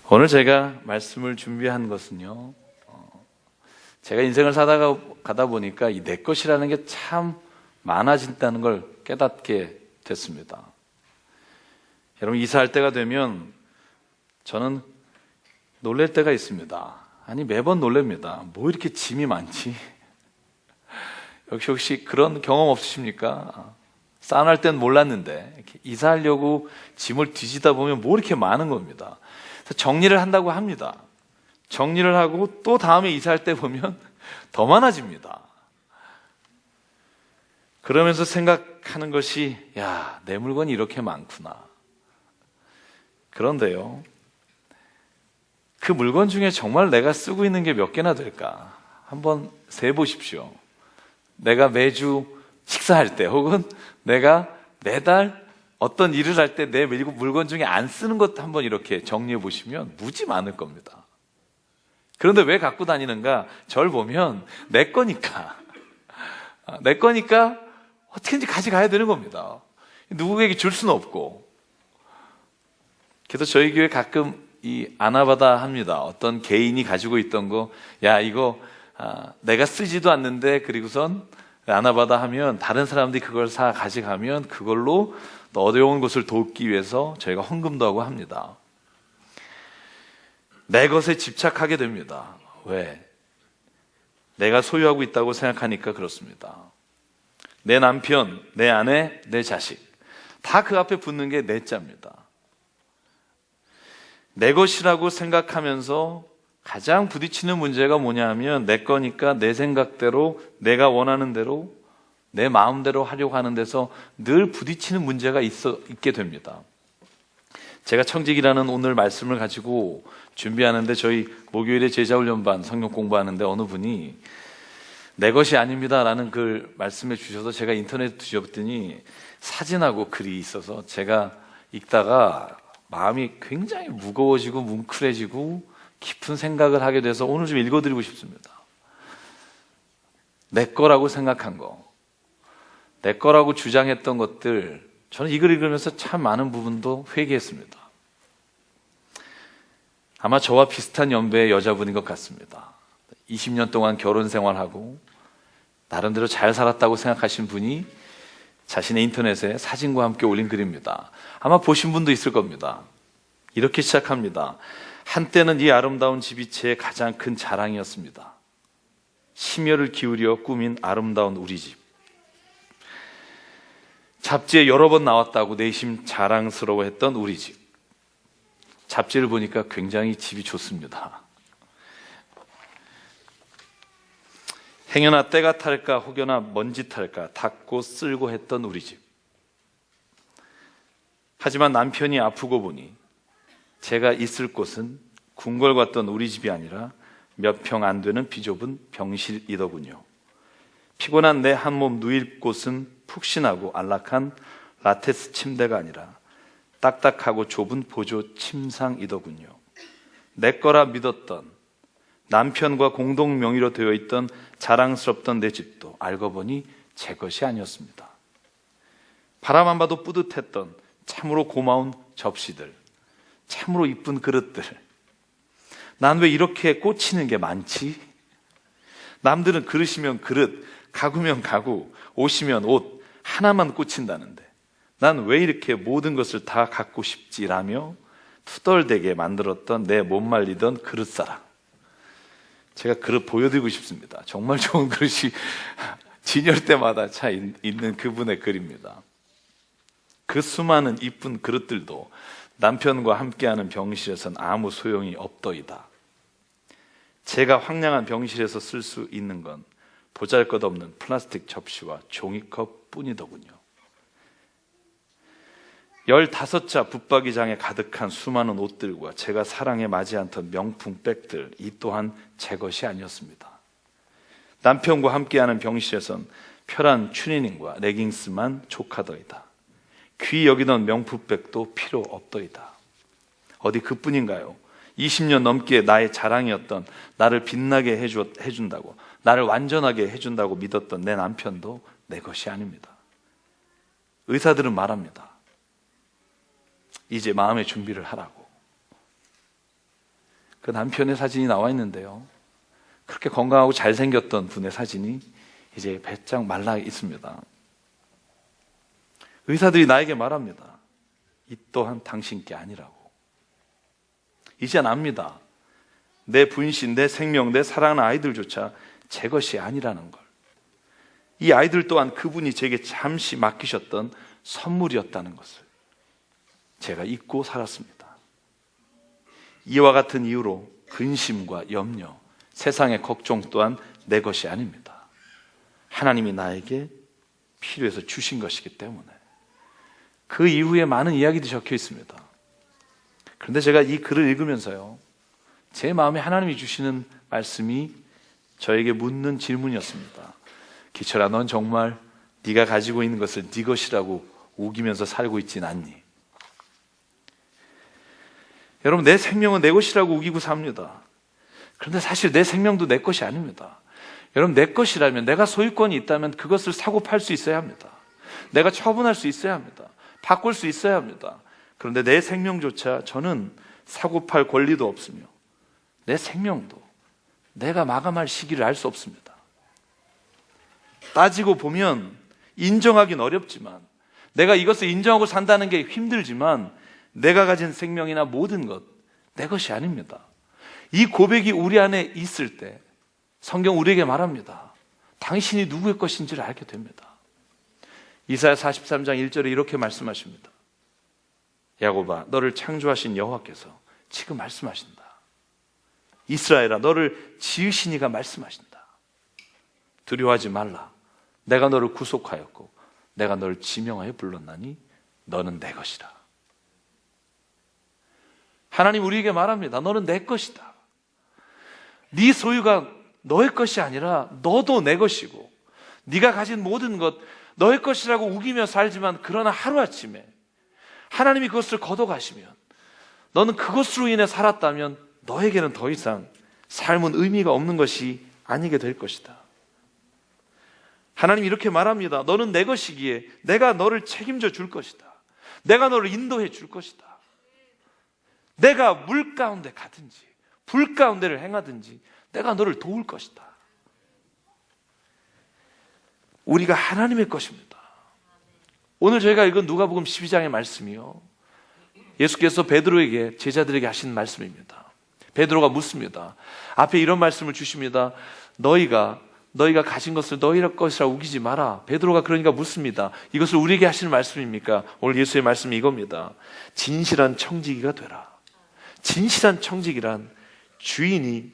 오늘 제가 말씀을 준비한 것은요, 제가 인생을 가다 보니까 이 내 것이라는 게 참 많아진다는 걸 깨닫게 됐습니다. 여러분, 이사할 때가 되면 저는 놀랄 때가 있습니다. 아니, 매번 놀랍니다. 뭐 이렇게 짐이 많지? 혹시 그런 경험 없으십니까? 싸움할 땐 몰랐는데 이렇게 이사하려고 짐을 뒤지다 보면 뭐 이렇게 많은 겁니다. 그래서 정리를 한다고 합니다. 정리를 하고 또 다음에 이사할 때 보면 더 많아집니다. 그러면서 생각하는 것이, 야, 내 물건이 이렇게 많구나. 그런데요, 그 물건 중에 정말 내가 쓰고 있는 게 몇 개나 될까? 한번 세보십시오. 내가 매주 식사할 때, 혹은 내가 매달 어떤 일을 할 때 내 물건 중에 안 쓰는 것 한번 이렇게 정리해 보시면 무지 많을 겁니다. 그런데 왜 갖고 다니는가? 저를 보면 내 거니까. 내 거니까 어떻게든지 가져가야 되는 겁니다. 누구에게 줄 수는 없고. 그래서 저희 교회 가끔 이 아나바다 합니다. 어떤 개인이 가지고 있던 거, 야, 이거 내가 쓰지도 않는데, 그리고선 아나바다 하면 다른 사람들이 그걸 사 가져가면 그걸로 또 어려운 곳을 돕기 위해서 저희가 헌금도 하고 합니다. 내 것에 집착하게 됩니다. 왜? 내가 소유하고 있다고 생각하니까 그렇습니다. 내 남편, 내 아내, 내 자식, 다 그 앞에 붙는 게 내 자입니다. 내 것이라고 생각하면서 가장 부딪히는 문제가 뭐냐 하면, 내 거니까 내 생각대로, 내가 원하는 대로, 내 마음대로 하려고 하는 데서 늘 부딪히는 문제가 있게 됩니다. 제가 청직이라는 오늘 말씀을 가지고 준비하는데, 저희 목요일에 제자훈련반 성경 공부하는데 어느 분이 내 것이 아닙니다 라는 글 말씀해 주셔서 제가 인터넷 뒤져봤더니 사진하고 글이 있어서 제가 읽다가 마음이 굉장히 무거워지고 뭉클해지고 깊은 생각을 하게 돼서 오늘 좀 읽어드리고 싶습니다. 내 거라고 생각한 거, 내 거라고 주장했던 것들, 저는 이 글 읽으면서 참 많은 부분도 회개했습니다. 아마 저와 비슷한 연배의 여자분인 것 같습니다. 20년 동안 결혼 생활하고 나름대로 잘 살았다고 생각하신 분이 자신의 인터넷에 사진과 함께 올린 글입니다. 아마 보신 분도 있을 겁니다. 이렇게 시작합니다. 한때는 이 아름다운 집이 제 가장 큰 자랑이었습니다. 심혈을 기울여 꾸민 아름다운 우리 집. 잡지에 여러 번 나왔다고 내심 자랑스러워했던 우리 집. 잡지를 보니까 굉장히 집이 좋습니다. 행여나 때가 탈까 혹여나 먼지 탈까 닦고 쓸고 했던 우리 집. 하지만 남편이 아프고 보니 제가 있을 곳은 궁궐 같던 우리 집이 아니라 몇 평 안 되는 비좁은 병실이더군요. 피곤한 내 한 몸 누일 곳은 푹신하고 안락한 라테스 침대가 아니라 딱딱하고 좁은 보조 침상이더군요. 내 거라 믿었던, 남편과 공동 명의로 되어 있던 자랑스럽던 내 집도 알고 보니 제 것이 아니었습니다. 바라만 봐도 뿌듯했던 참으로 고마운 접시들, 참으로 이쁜 그릇들. 난 왜 이렇게 꽂히는 게 많지? 남들은 그릇이면 그릇, 가구면 가구, 옷이면 옷 하나만 꽂힌다는데 난 왜 이렇게 모든 것을 다 갖고 싶지라며 투덜대게 만들었던 내 못 말리던 그릇사랑. 제가 그릇 보여드리고 싶습니다. 정말 좋은 그릇이 진열 때마다 차 있는 그분의 글입니다. 그 수많은 이쁜 그릇들도 남편과 함께하는 병실에선 아무 소용이 없더이다. 제가 황량한 병실에서 쓸 수 있는 건 보잘것없는 플라스틱 접시와 종이컵 뿐이더군요. 15자 붙박이장에 가득한 수많은 옷들과 제가 사랑에 맞지 않던 명품 백들, 이 또한 제 것이 아니었습니다. 남편과 함께하는 병실에선 편한 추리닝과 레깅스만 족하더이다. 귀 여기던 명품백도 필요 없더이다. 어디 그뿐인가요? 20년 넘게 나의 자랑이었던, 나를 빛나게 해준다고, 나를 완전하게 해준다고 믿었던 내 남편도 내 것이 아닙니다. 의사들은 말합니다. 이제 마음의 준비를 하라고. 그 남편의 사진이 나와 있는데요. 그렇게 건강하고 잘생겼던 분의 사진이 이제 배짱 말라 있습니다. 의사들이 나에게 말합니다. 이 또한 당신 게 아니라고. 이젠 압니다. 내 분신, 내 생명, 내 사랑하는 아이들조차 제 것이 아니라는 걸. 이 아이들 또한 그분이 제게 잠시 맡기셨던 선물이었다는 것을 제가 잊고 살았습니다. 이와 같은 이유로 근심과 염려, 세상의 걱정 또한 내 것이 아닙니다. 하나님이 나에게 필요해서 주신 것이기 때문에. 그 이후에 많은 이야기들이 적혀 있습니다. 그런데 제가 이 글을 읽으면서요, 제 마음에 하나님이 주시는 말씀이 저에게 묻는 질문이었습니다. 기철아, 넌 정말 네가 가지고 있는 것을 네 것이라고 우기면서 살고 있진 않니? 여러분, 내 생명은 내 것이라고 우기고 삽니다. 그런데 사실 내 생명도 내 것이 아닙니다. 여러분, 내 것이라면, 내가 소유권이 있다면 그것을 사고 팔 수 있어야 합니다. 내가 처분할 수 있어야 합니다. 바꿀 수 있어야 합니다. 그런데 내 생명조차 저는 사고 팔 권리도 없으며 내 생명도 내가 마감할 시기를 알 수 없습니다. 따지고 보면 인정하긴 어렵지만, 내가 이것을 인정하고 산다는 게 힘들지만, 내가 가진 생명이나 모든 것 내 것이 아닙니다. 이 고백이 우리 안에 있을 때 성경 우리에게 말합니다. 당신이 누구의 것인지를 알게 됩니다. 이사야 43장 1절에 이렇게 말씀하십니다. 야곱아, 너를 창조하신 여호와께서 지금 말씀하신다. 이스라엘아, 너를 지으신 이가 말씀하신다. 두려워하지 말라. 내가 너를 구속하였고 내가 너를 지명하여 불렀나니 너는 내 것이라. 하나님 우리에게 말합니다. 너는 내 것이다. 네 소유가 너의 것이 아니라 너도 내 것이고, 네가 가진 모든 것 너의 것이라고 우기며 살지만, 그러나 하루아침에 하나님이 그것을 걷어가시면, 너는 그것으로 인해 살았다면 너에게는 더 이상 삶은 의미가 없는 것이 아니게 될 것이다. 하나님이 이렇게 말합니다. 너는 내 것이기에 내가 너를 책임져 줄 것이다. 내가 너를 인도해 줄 것이다. 내가 물 가운데 가든지 불 가운데를 행하든지 내가 너를 도울 것이다. 우리가 하나님의 것입니다. 오늘 저희가 읽은 누가복음 12장의 말씀이요, 예수께서 베드로에게, 제자들에게 하신 말씀입니다. 베드로가 묻습니다. 앞에 이런 말씀을 주십니다. 너희가 가진 것을 너희 것이라 우기지 마라. 베드로가 그러니까 묻습니다. 이것을 우리에게 하시는 말씀입니까? 오늘 예수의 말씀이 이겁니다. 진실한 청지기가 되라. 진실한 청지기란 주인이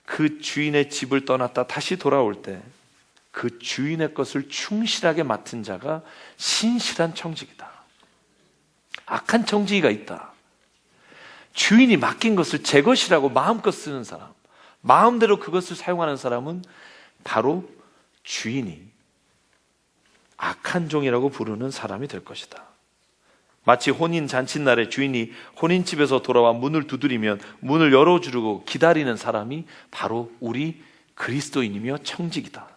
그 주인의 집을 떠났다 다시 돌아올 때 그 주인의 것을 충실하게 맡은 자가 신실한 청지기다. 악한 청지기가 있다. 주인이 맡긴 것을 제 것이라고 마음껏 쓰는 사람, 마음대로 그것을 사용하는 사람은 바로 주인이 악한 종이라고 부르는 사람이 될 것이다. 마치 혼인 잔칫날에 주인이 혼인집에서 돌아와 문을 두드리면 문을 열어주려고 기다리는 사람이 바로 우리 그리스도인이며 청직이다.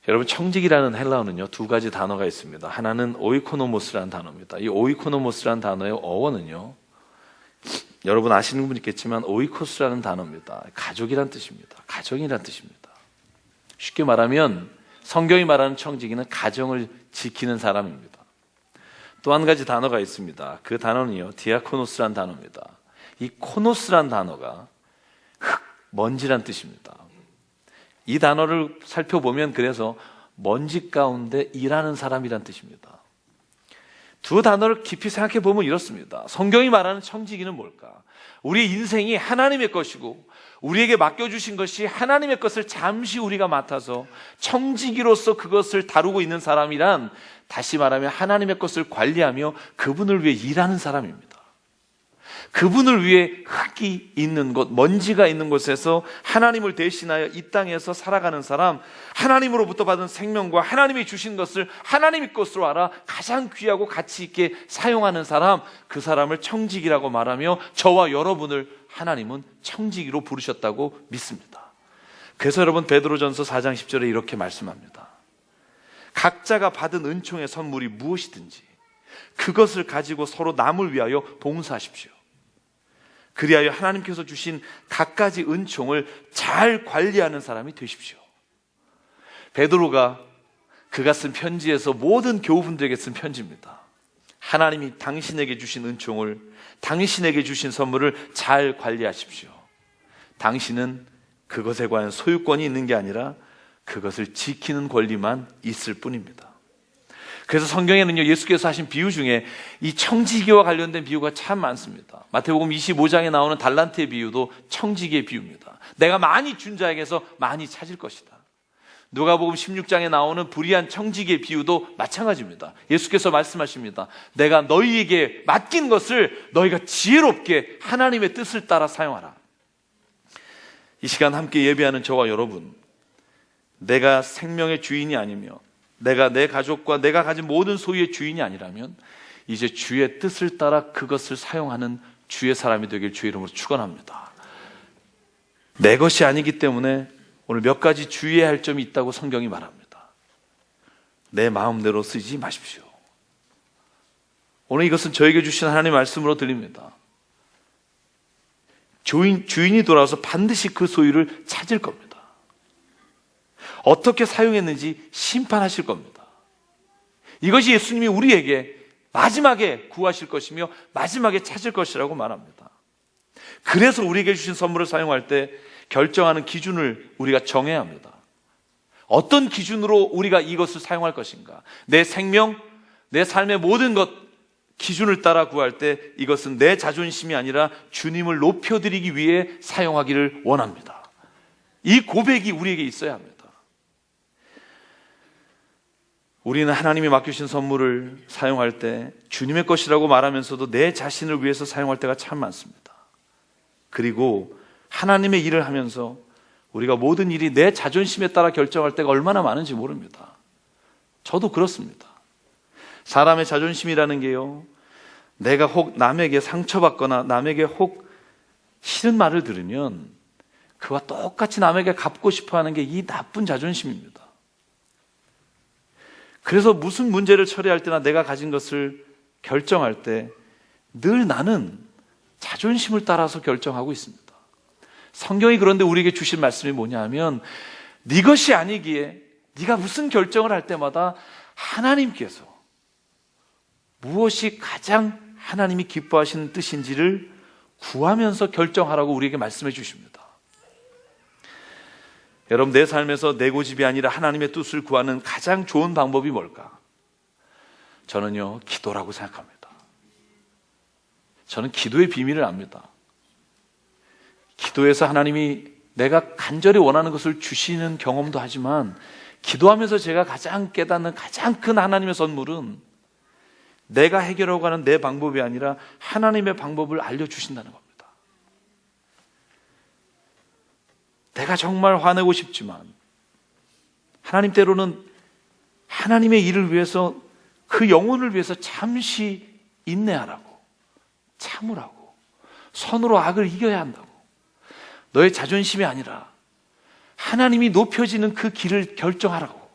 여러분, 청직이라는 헬라어는요, 두 가지 단어가 있습니다. 하나는 오이코노모스라는 단어입니다. 이 오이코노모스라는 단어의 어원은요, 여러분 아시는 분 있겠지만 오이코스라는 단어입니다. 가족이란 뜻입니다. 가정이란 뜻입니다. 쉽게 말하면 성경이 말하는 청지기는 가정을 지키는 사람입니다. 또 한 가지 단어가 있습니다. 그 단어는요, 디아코노스라는 단어입니다. 이 코노스라는 단어가 흙, 먼지란 뜻입니다. 이 단어를 살펴보면 그래서 먼지 가운데 일하는 사람이란 뜻입니다. 두 단어를 깊이 생각해 보면 이렇습니다. 성경이 말하는 청지기는 뭘까? 우리의 인생이 하나님의 것이고 우리에게 맡겨주신 것이 하나님의 것을 잠시 우리가 맡아서 청지기로서 그것을 다루고 있는 사람이란, 다시 말하면 하나님의 것을 관리하며 그분을 위해 일하는 사람입니다. 그분을 위해 흙이 있는 곳, 먼지가 있는 곳에서 하나님을 대신하여 이 땅에서 살아가는 사람, 하나님으로부터 받은 생명과 하나님이 주신 것을 하나님의 것으로 알아 가장 귀하고 가치 있게 사용하는 사람, 그 사람을 청지기라고 말하며 저와 여러분을 하나님은 청지기로 부르셨다고 믿습니다. 그래서 여러분, 베드로전서 4장 10절에 이렇게 말씀합니다. 각자가 받은 은총의 선물이 무엇이든지 그것을 가지고 서로 남을 위하여 봉사하십시오. 그리하여 하나님께서 주신 갖가지 은총을 잘 관리하는 사람이 되십시오. 베드로가 그가 쓴 편지에서 모든 교우분들에게 쓴 편지입니다. 하나님이 당신에게 주신 은총을, 당신에게 주신 선물을 잘 관리하십시오. 당신은 그것에 관한 소유권이 있는 게 아니라 그것을 지키는 권리만 있을 뿐입니다. 그래서 성경에는요, 예수께서 하신 비유 중에 이 청지기와 관련된 비유가 참 많습니다. 마태복음 25장에 나오는 달란트의 비유도 청지기의 비유입니다. 내가 많이 준 자에게서 많이 찾을 것이다. 누가복음 16장에 나오는 불의한 청지기의 비유도 마찬가지입니다. 예수께서 말씀하십니다. 내가 너희에게 맡긴 것을 너희가 지혜롭게 하나님의 뜻을 따라 사용하라. 이 시간 함께 예배하는 저와 여러분, 내가 생명의 주인이 아니며 내가 내 가족과 내가 가진 모든 소유의 주인이 아니라면 이제 주의 뜻을 따라 그것을 사용하는 주의 사람이 되길 주의 이름으로 축원합니다. 내 것이 아니기 때문에 오늘 몇 가지 주의해야 할 점이 있다고 성경이 말합니다. 내 마음대로 쓰지 마십시오. 오늘 이것은 저에게 주신 하나님의 말씀으로 들립니다. 주인이 돌아와서 반드시 그 소유를 찾을 겁니다. 어떻게 사용했는지 심판하실 겁니다. 이것이 예수님이 우리에게 마지막에 구하실 것이며 마지막에 찾을 것이라고 말합니다. 그래서 우리에게 주신 선물을 사용할 때 결정하는 기준을 우리가 정해야 합니다. 어떤 기준으로 우리가 이것을 사용할 것인가? 내 생명, 내 삶의 모든 것 기준을 따라 구할 때 이것은 내 자존심이 아니라 주님을 높여드리기 위해 사용하기를 원합니다. 이 고백이 우리에게 있어야 합니다. 우리는 하나님이 맡기신 선물을 사용할 때 주님의 것이라고 말하면서도 내 자신을 위해서 사용할 때가 참 많습니다. 그리고 하나님의 일을 하면서 우리가 모든 일이 내 자존심에 따라 결정할 때가 얼마나 많은지 모릅니다. 저도 그렇습니다. 사람의 자존심이라는 게요, 내가 혹 남에게 상처받거나 남에게 혹 싫은 말을 들으면 그와 똑같이 남에게 갚고 싶어하는 게 이 나쁜 자존심입니다. 그래서 무슨 문제를 처리할 때나 내가 가진 것을 결정할 때 늘 나는 자존심을 따라서 결정하고 있습니다. 성경이 그런데 우리에게 주신 말씀이 뭐냐 하면, 네 것이 아니기에 네가 무슨 결정을 할 때마다 하나님께서 무엇이 가장 하나님이 기뻐하시는 뜻인지를 구하면서 결정하라고 우리에게 말씀해 주십니다. 여러분, 내 삶에서 내 고집이 아니라 하나님의 뜻을 구하는 가장 좋은 방법이 뭘까? 저는요, 기도라고 생각합니다. 저는 기도의 비밀을 압니다. 기도에서 하나님이 내가 간절히 원하는 것을 주시는 경험도 하지만, 기도하면서 제가 가장 깨닫는 가장 큰 하나님의 선물은 내가 해결하고 가는 내 방법이 아니라 하나님의 방법을 알려주신다는 겁니다. 내가 정말 화내고 싶지만 하나님 때로는 하나님의 일을 위해서, 그 영혼을 위해서 잠시 인내하라고, 참으라고, 선으로 악을 이겨야 한다고, 너의 자존심이 아니라 하나님이 높여지는 그 길을 결정하라고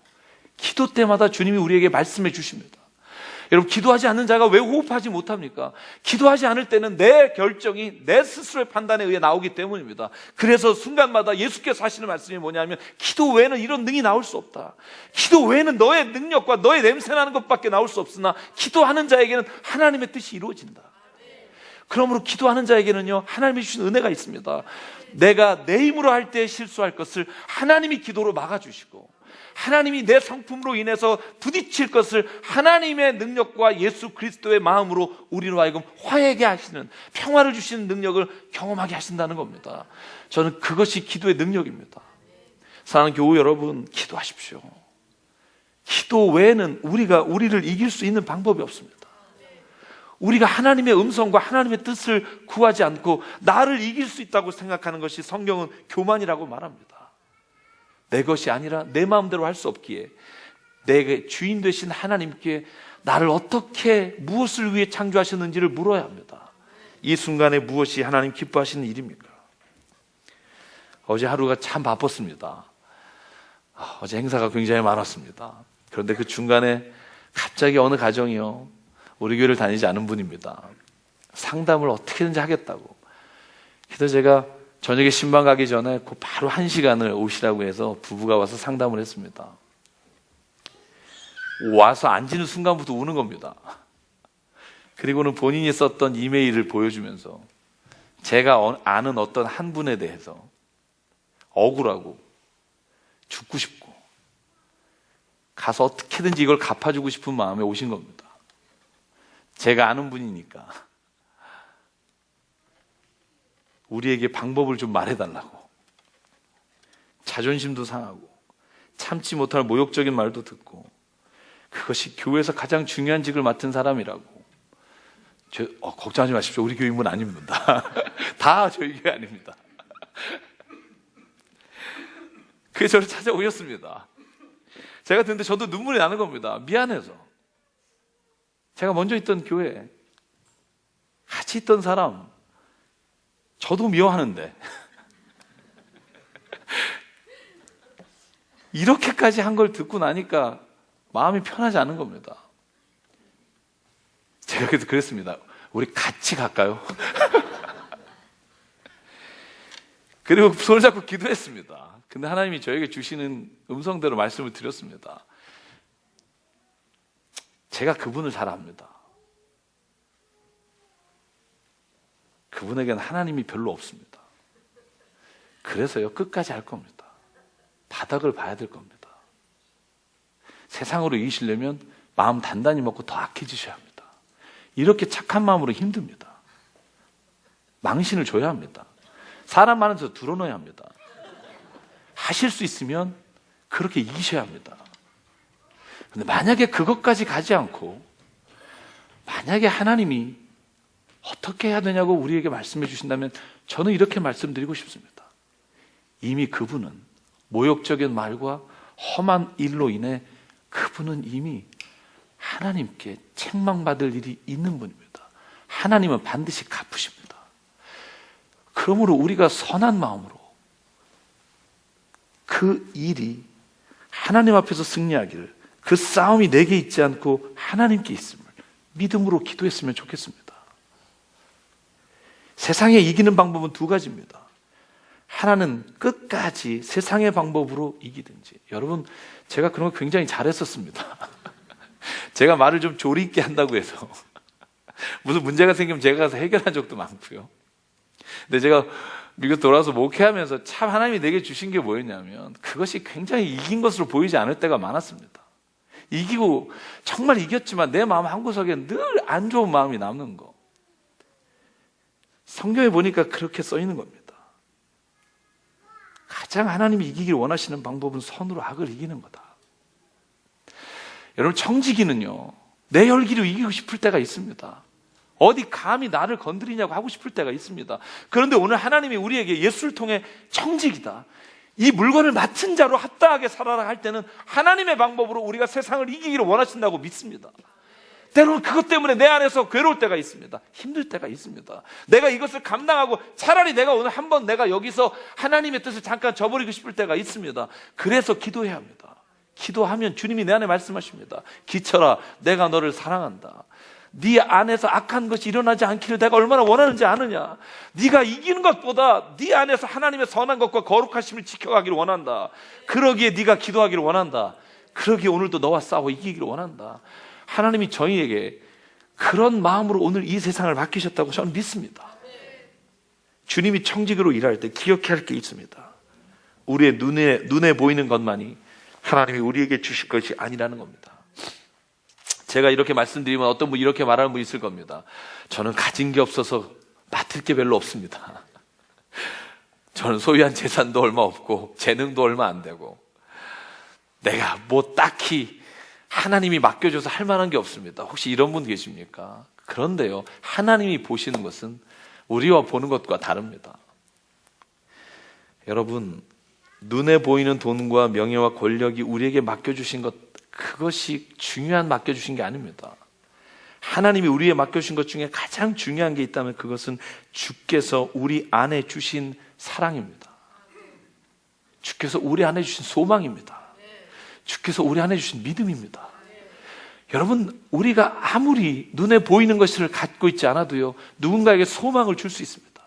기도 때마다 주님이 우리에게 말씀해 주십니다. 여러분, 기도하지 않는 자가 왜 호흡하지 못합니까? 기도하지 않을 때는 내 결정이 내 스스로의 판단에 의해 나오기 때문입니다. 그래서 순간마다 예수께서 하시는 말씀이 뭐냐면, 기도 외에는 이런 능이 나올 수 없다. 기도 외에는 너의 능력과 너의 냄새나는 것밖에 나올 수 없으나 기도하는 자에게는 하나님의 뜻이 이루어진다. 그러므로 기도하는 자에게는요, 하나님이 주신 은혜가 있습니다. 내가 내 힘으로 할 때 실수할 것을 하나님이 기도로 막아주시고, 하나님이 내 성품으로 인해서 부딪힐 것을 하나님의 능력과 예수 그리스도의 마음으로 우리로 하여금 화해하게 하시는, 평화를 주시는 능력을 경험하게 하신다는 겁니다. 저는 그것이 기도의 능력입니다. 사랑하는 교우 여러분, 기도하십시오. 기도 외에는 우리를 이길 수 있는 방법이 없습니다. 우리가 하나님의 음성과 하나님의 뜻을 구하지 않고 나를 이길 수 있다고 생각하는 것이 성경은 교만이라고 말합니다. 내 것이 아니라 내 마음대로 할 수 없기에 내게 주인 되신 하나님께 나를 어떻게, 무엇을 위해 창조하셨는지를 물어야 합니다. 이 순간에 무엇이 하나님 기뻐하시는 일입니까? 어제 하루가 참 바빴습니다. 어제 행사가 굉장히 많았습니다. 그런데 그 중간에 갑자기 어느 가정이요, 우리 교회를 다니지 않은 분입니다. 상담을 어떻게든지 하겠다고 그래서 제가 저녁에 신방 가기 전에 그 바로 1시간을 오시라고 해서 부부가 와서 상담을 했습니다. 와서 앉는 순간부터 우는 겁니다. 그리고는 본인이 썼던 이메일을 보여주면서 제가 아는 어떤 한 분에 대해서 억울하고 죽고 싶고 가서 어떻게든지 이걸 갚아주고 싶은 마음에 오신 겁니다. 제가 아는 분이니까 우리에게 방법을 좀 말해달라고. 자존심도 상하고 참지 못할 모욕적인 말도 듣고, 그것이 교회에서 가장 중요한 직을 맡은 사람이라고. 걱정하지 마십시오. 우리 교회 인문 아닙니다. 다 저희 교회 아닙니다. 그래서 저를 찾아오셨습니다. 제가 듣는데 저도 눈물이 나는 겁니다. 미안해서. 제가 먼저 있던 교회, 같이 있던 사람, 저도 미워하는데 이렇게까지 한 걸 듣고 나니까 마음이 편하지 않은 겁니다. 제가 그래서 그랬습니다. 우리 같이 갈까요? 그리고 손을 잡고 기도했습니다. 근데 하나님이 저에게 주시는 음성대로 말씀을 드렸습니다. 제가 그분을 잘 압니다. 그분에게는 하나님이 별로 없습니다. 그래서요, 끝까지 할 겁니다. 바닥을 봐야 될 겁니다. 세상으로 이기시려면 마음 단단히 먹고 더 악해지셔야 합니다. 이렇게 착한 마음으로 힘듭니다. 망신을 줘야 합니다. 사람 많은 데서 드러넣어야 합니다. 하실 수 있으면 그렇게 이기셔야 합니다. 근데 만약에 그것까지 가지 않고, 만약에 하나님이 어떻게 해야 되냐고 우리에게 말씀해 주신다면 저는 이렇게 말씀드리고 싶습니다. 이미 그분은 모욕적인 말과 험한 일로 인해 그분은 이미 하나님께 책망받을 일이 있는 분입니다. 하나님은 반드시 갚으십니다. 그러므로 우리가 선한 마음으로 그 일이 하나님 앞에서 승리하기를, 그 싸움이 내게 있지 않고 하나님께 있음을 믿음으로 기도했으면 좋겠습니다. 세상에 이기는 방법은 두 가지입니다. 하나는 끝까지 세상의 방법으로 이기든지. 여러분, 제가 그런 거 굉장히 잘했었습니다. 제가 말을 좀 조리 있게 한다고 해서 무슨 문제가 생기면 제가 가서 해결한 적도 많고요. 근데 제가 미국 돌아와서 목회하면서 참 하나님이 내게 주신 게 뭐였냐면, 그것이 굉장히 이긴 것으로 보이지 않을 때가 많았습니다. 이기고 정말 이겼지만 내 마음 한구석에 늘 안 좋은 마음이 남는 거. 성경에 보니까 그렇게 써 있는 겁니다. 가장 하나님이 이기길 원하시는 방법은 선으로 악을 이기는 거다. 여러분, 청지기는요, 내 혈기로 이기고 싶을 때가 있습니다. 어디 감히 나를 건드리냐고 하고 싶을 때가 있습니다. 그런데 오늘 하나님이 우리에게 예수를 통해 청지기다, 이 물건을 맡은 자로 합당하게 살아라 할 때는 하나님의 방법으로 우리가 세상을 이기기를 원하신다고 믿습니다. 때로는 그것 때문에 내 안에서 괴로울 때가 있습니다. 힘들 때가 있습니다. 내가 이것을 감당하고 차라리 내가 오늘 한번 내가 여기서 하나님의 뜻을 잠깐 저버리고 싶을 때가 있습니다. 그래서 기도해야 합니다. 기도하면 주님이 내 안에 말씀하십니다. 기철아, 내가 너를 사랑한다. 네 안에서 악한 것이 일어나지 않기를 내가 얼마나 원하는지 아느냐. 네가 이기는 것보다 네 안에서 하나님의 선한 것과 거룩하심을 지켜가기를 원한다. 그러기에 네가 기도하기를 원한다. 그러기에 오늘도 너와 싸워 이기기를 원한다. 하나님이 저희에게 그런 마음으로 오늘 이 세상을 맡기셨다고 저는 믿습니다. 주님이 청지기로 일할 때 기억해야 할 게 있습니다. 우리의 눈에 보이는 것만이 하나님이 우리에게 주실 것이 아니라는 겁니다. 제가 이렇게 말씀드리면 어떤 분 이렇게 말하는 분 있을 겁니다. 저는 가진 게 없어서 맡을 게 별로 없습니다. 저는 소유한 재산도 얼마 없고 재능도 얼마 안 되고 내가 뭐 딱히 하나님이 맡겨줘서 할 만한 게 없습니다. 혹시 이런 분 계십니까? 그런데요, 하나님이 보시는 것은 우리와 보는 것과 다릅니다. 여러분, 눈에 보이는 돈과 명예와 권력이 우리에게 맡겨주신 것, 그것이 중요한 맡겨주신 게 아닙니다. 하나님이 우리에게 맡겨주신 것 중에 가장 중요한 게 있다면 그것은 주께서 우리 안에 주신 사랑입니다. 주께서 우리 안에 주신 소망입니다. 주께서 우리 안에 주신 믿음입니다. 여러분, 우리가 아무리 눈에 보이는 것을 갖고 있지 않아도요, 누군가에게 소망을 줄 수 있습니다.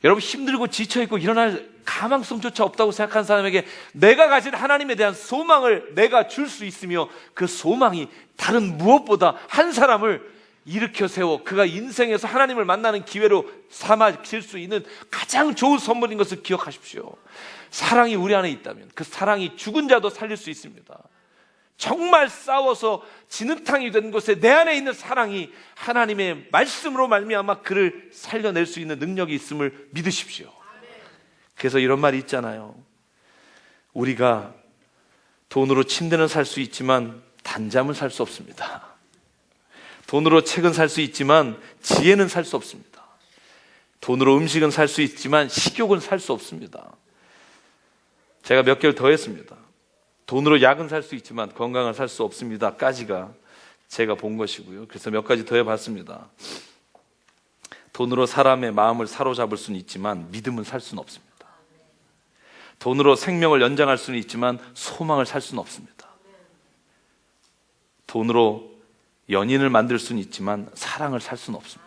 여러분, 힘들고 지쳐있고 일어날 가망성조차 없다고 생각하는 사람에게 내가 가진 하나님에 대한 소망을 내가 줄 수 있으며, 그 소망이 다른 무엇보다 한 사람을 일으켜 세워 그가 인생에서 하나님을 만나는 기회로 삼아질 수 있는 가장 좋은 선물인 것을 기억하십시오. 사랑이 우리 안에 있다면 그 사랑이 죽은 자도 살릴 수 있습니다. 정말 싸워서 진흙탕이 된 곳에 내 안에 있는 사랑이 하나님의 말씀으로 말미암아 그를 살려낼 수 있는 능력이 있음을 믿으십시오. 그래서 이런 말이 있잖아요. 우리가 돈으로 침대는 살 수 있지만 단잠은 살 수 없습니다. 돈으로 책은 살 수 있지만 지혜는 살 수 없습니다. 돈으로 음식은 살 수 있지만 식욕은 살 수 없습니다. 제가 몇 개를 더 했습니다. 돈으로 약은 살 수 있지만 건강을 살 수 없습니다 까지가 제가 본 것이고요. 그래서 몇 가지 더 해봤습니다. 돈으로 사람의 마음을 사로잡을 수는 있지만 믿음은 살 수는 없습니다. 돈으로 생명을 연장할 수는 있지만 소망을 살 수는 없습니다. 돈으로 연인을 만들 수는 있지만 사랑을 살 수는 없습니다.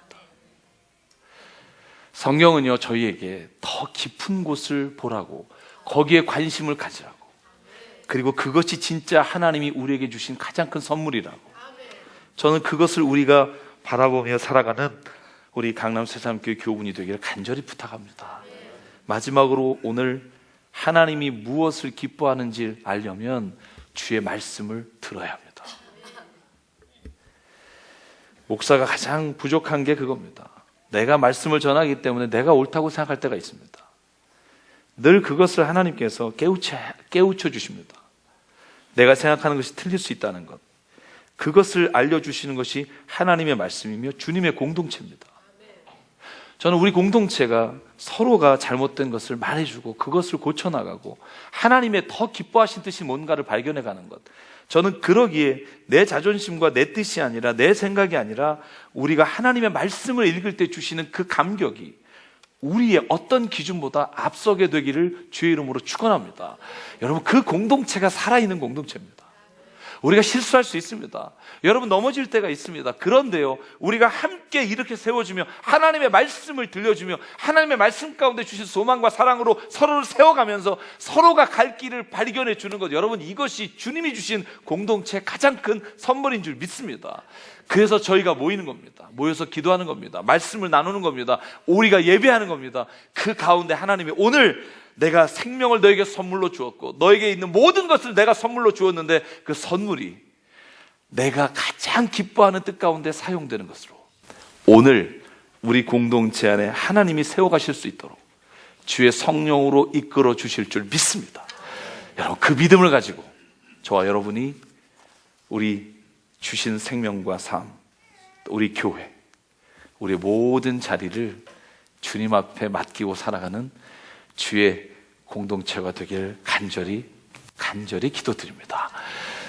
성경은요, 저희에게 더 깊은 곳을 보라고, 거기에 관심을 가지라고, 그리고 그것이 진짜 하나님이 우리에게 주신 가장 큰 선물이라고, 저는 그것을 우리가 바라보며 살아가는 우리 강남 새삼교회 교우분이 되기를 간절히 부탁합니다. 마지막으로 오늘 하나님이 무엇을 기뻐하는지 알려면 주의 말씀을 들어야 합니다. 목사가 가장 부족한 게 그겁니다. 내가 말씀을 전하기 때문에 내가 옳다고 생각할 때가 있습니다. 늘 그것을 하나님께서 깨우쳐 주십니다. 내가 생각하는 것이 틀릴 수 있다는 것, 그것을 알려주시는 것이 하나님의 말씀이며 주님의 공동체입니다. 저는 우리 공동체가 서로가 잘못된 것을 말해주고 그것을 고쳐나가고 하나님의 더 기뻐하신 뜻이 뭔가를 발견해가는 것, 저는 그러기에 내 자존심과 내 뜻이 아니라, 내 생각이 아니라 우리가 하나님의 말씀을 읽을 때 주시는 그 감격이 우리의 어떤 기준보다 앞서게 되기를 주의 이름으로 축원합니다. 여러분, 그 공동체가 살아있는 공동체입니다. 우리가 실수할 수 있습니다. 여러분, 넘어질 때가 있습니다. 그런데요, 우리가 함께 이렇게 세워주며 하나님의 말씀을 들려주며 하나님의 말씀 가운데 주신 소망과 사랑으로 서로를 세워가면서 서로가 갈 길을 발견해 주는 것, 여러분, 이것이 주님이 주신 공동체의 가장 큰 선물인 줄 믿습니다. 그래서 저희가 모이는 겁니다. 모여서 기도하는 겁니다. 말씀을 나누는 겁니다. 우리가 예배하는 겁니다. 그 가운데 하나님이 오늘 내가 생명을 너에게 선물로 주었고 너에게 있는 모든 것을 내가 선물로 주었는데 그 선물이 내가 가장 기뻐하는 뜻 가운데 사용되는 것으로 오늘 우리 공동체 안에 하나님이 세워가실 수 있도록 주의 성령으로 이끌어 주실 줄 믿습니다. 여러분, 그 믿음을 가지고 저와 여러분이 우리 주신 생명과 삶, 우리 교회, 우리 모든 자리를 주님 앞에 맡기고 살아가는 주의 공동체가 되길 간절히 기도드립니다.